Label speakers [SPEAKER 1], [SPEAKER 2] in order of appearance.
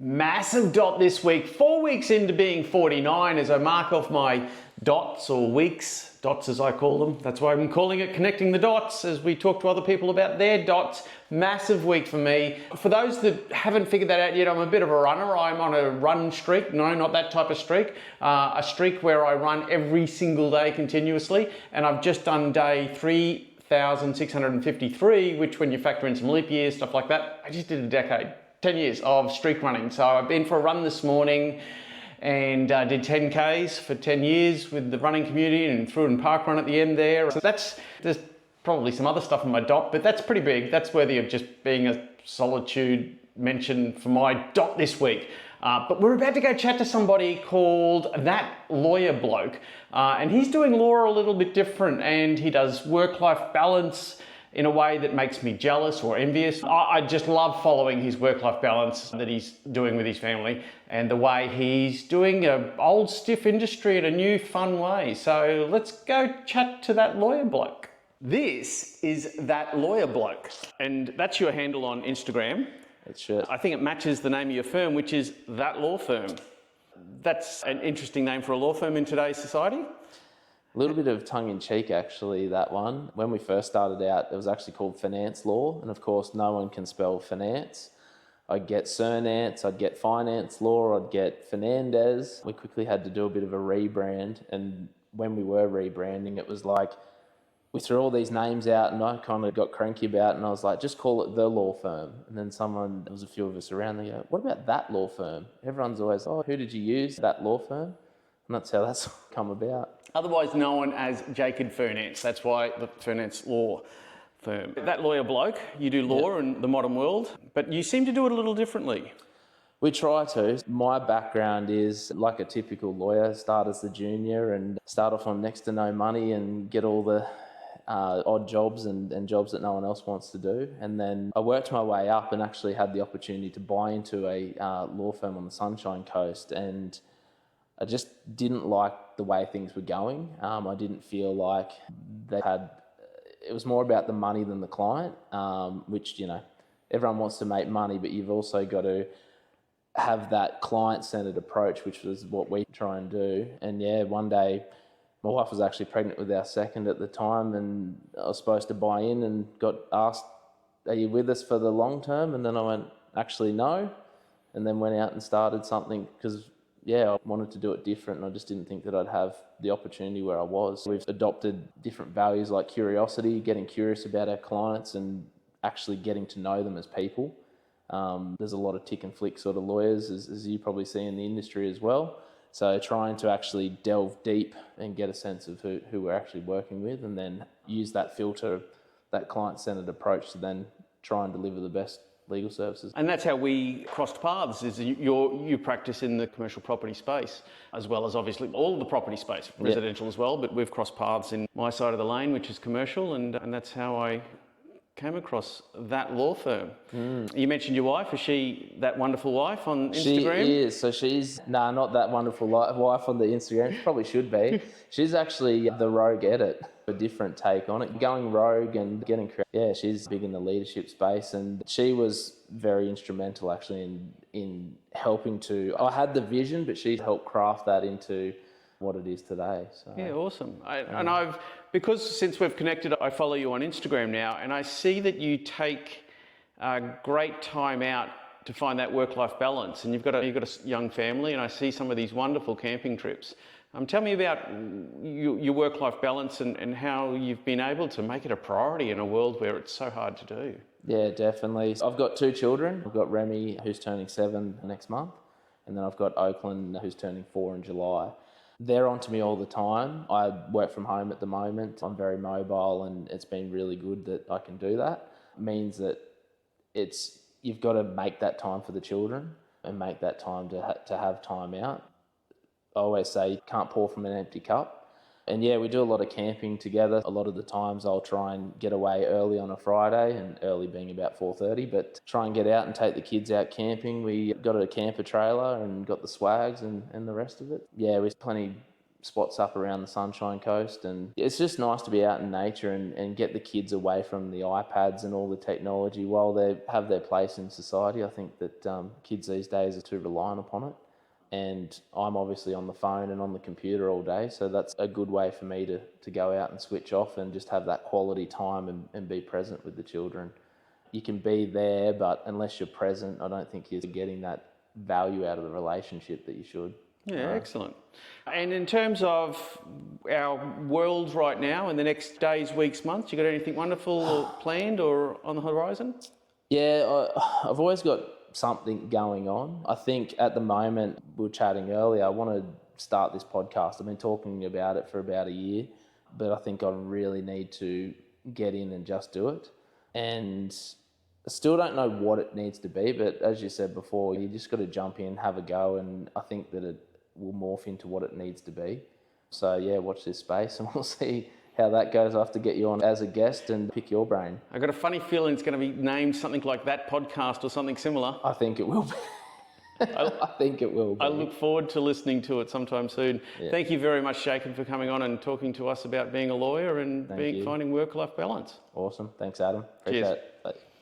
[SPEAKER 1] Massive dot this week, 4 weeks into being 49 as I mark off my dots or weeks, dots as I call them. That's why I'm calling it Connecting the Dots as we talk to other people about their dots. Massive week for me. For those that haven't figured that out yet, I'm a bit of a runner. I'm on a run streak. No, not that type of streak. A streak where I run every single day continuously, and I've just done day 3,653, which when you factor in some leap years, stuff like that, I just did a decade. 10 years of streak running. So I've been for a run this morning and did 10Ks for 10 years with the running community and threw in park run at the end there. So there's probably some other stuff in my dot, but that's pretty big. That's worthy of just being a solitude mention for my dot this week. But we're about to go chat to somebody called That Lawyer Bloke. And he's doing law a little bit different, and he does work-life balance in a way that makes me jealous or envious. I just love following his work-life balance that he's doing with his family and the way he's doing an old stiff industry in a new fun way. So let's go chat to That Lawyer Bloke. This is That Lawyer Bloke, and that's your handle on Instagram.
[SPEAKER 2] That's it.
[SPEAKER 1] I think it matches the name of your firm, which is That Law Firm. That's an interesting name for a law firm in today's society.
[SPEAKER 2] A little bit of tongue-in-cheek, actually, that one. When we first started out, it was actually called Finance Law, and of course, no one can spell finance. I'd get Cernance, I'd get Finance Law, I'd get Fernandez. We quickly had to do a bit of a rebrand, and when we were rebranding, it was like, we threw all these names out, and I kind of got cranky about it, and I was like, just call it The Law Firm. And then there was a few of us around, they go, what about That Law Firm? Everyone's always, oh, who did you use? That Law Firm? And that's how that's come about.
[SPEAKER 1] Otherwise known as Jacob Fernance. That's why the Fernance Law Firm. That Lawyer Bloke, you do law in the modern world, but you seem to do it a little differently.
[SPEAKER 2] We try to. My background is like a typical lawyer, start as the junior and start off on next to no money and get all the odd jobs and jobs that no one else wants to do. And then I worked my way up and actually had the opportunity to buy into a law firm on the Sunshine Coast, and I just didn't like the way things were going. I didn't feel like it was more about the money than the client, which, everyone wants to make money, but you've also got to have that client-centered approach, which was what we try and do. And one day my wife was actually pregnant with our second at the time, and I was supposed to buy in and got asked, are you with us for the long term? And then I went, actually no. And then went out and started something because I wanted to do it different, and I just didn't think that I'd have the opportunity where I was. We've adopted different values like curiosity, getting curious about our clients and actually getting to know them as people. There's a lot of tick and flick sort of lawyers, as you probably see in the industry as well. So trying to actually delve deep and get a sense of who we're actually working with, and then use that filter, that client-centered approach to then try and deliver the best legal services.
[SPEAKER 1] And that's how we crossed paths, is you practice in the commercial property space, as well as obviously all the property space, residential as well, but we've crossed paths in my side of the lane, which is commercial, and that's how I came across That Law Firm. You mentioned your wife. Is she that wonderful wife on Instagram?
[SPEAKER 2] She is. So she's, not that wonderful wife on the Instagram. She probably should be. She's actually the rogue edit, a different take on it. Going rogue and getting creative. Yeah, she's big in the leadership space, and she was very instrumental actually in helping to, I had the vision, but she helped craft that into what it is today. So.
[SPEAKER 1] Yeah, awesome. Because since we've connected, I follow you on Instagram now, and I see that you take a great time out to find that work-life balance, and you've got a young family, and I see some of these wonderful camping trips. Tell me about your work-life balance and how you've been able to make it a priority in a world where it's so hard to do.
[SPEAKER 2] Yeah, definitely. I've got 2 children. I've got Remy, who's turning 7 next month, and then I've got Oakland, who's turning 4 in July. They're on to me all the time. I work from home at the moment. I'm very mobile, and it's been really good that I can do that. It means that you've got to make that time for the children and make that time to have time out. I always say you can't pour from an empty cup. And we do a lot of camping together. A lot of the times I'll try and get away early on a Friday, and early being about 4:30, but try and get out and take the kids out camping. We got a camper trailer and got the swags and the rest of it. Yeah, we've plenty spots up around the Sunshine Coast, and it's just nice to be out in nature and get the kids away from the iPads and all the technology. While they have their place in society, I think that kids these days are too reliant upon it. And I'm obviously on the phone and on the computer all day, so that's a good way for me to go out and switch off and just have that quality time and be present with the children. You can be there, but unless you're present, I don't think you're getting that value out of the relationship that you should.
[SPEAKER 1] Yeah, excellent. And in terms of our world right now, in the next days, weeks, months, you got anything wonderful planned or on the horizon?
[SPEAKER 2] Yeah, I've always got something going on. I think at the moment, we were chatting earlier, I want to start this podcast. I've been talking about it for about a year, but I think I really need to get in and just do it. And I still don't know what it needs to be, but as you said before, you just got to jump in, have a go, and I think that it will morph into what it needs to be. So yeah, watch this space and we'll see how that goes. I have to get you on as a guest and pick your brain.
[SPEAKER 1] I've got a funny feeling it's going to be named something like That Podcast or something similar.
[SPEAKER 2] I think it will be. I think it will be.
[SPEAKER 1] I look forward to listening to it sometime soon. Yeah. Thank you very much, Jacob, for coming on and talking to us about being a lawyer and finding work-life balance.
[SPEAKER 2] Awesome. Thanks, Adam. Appreciate it. Bye.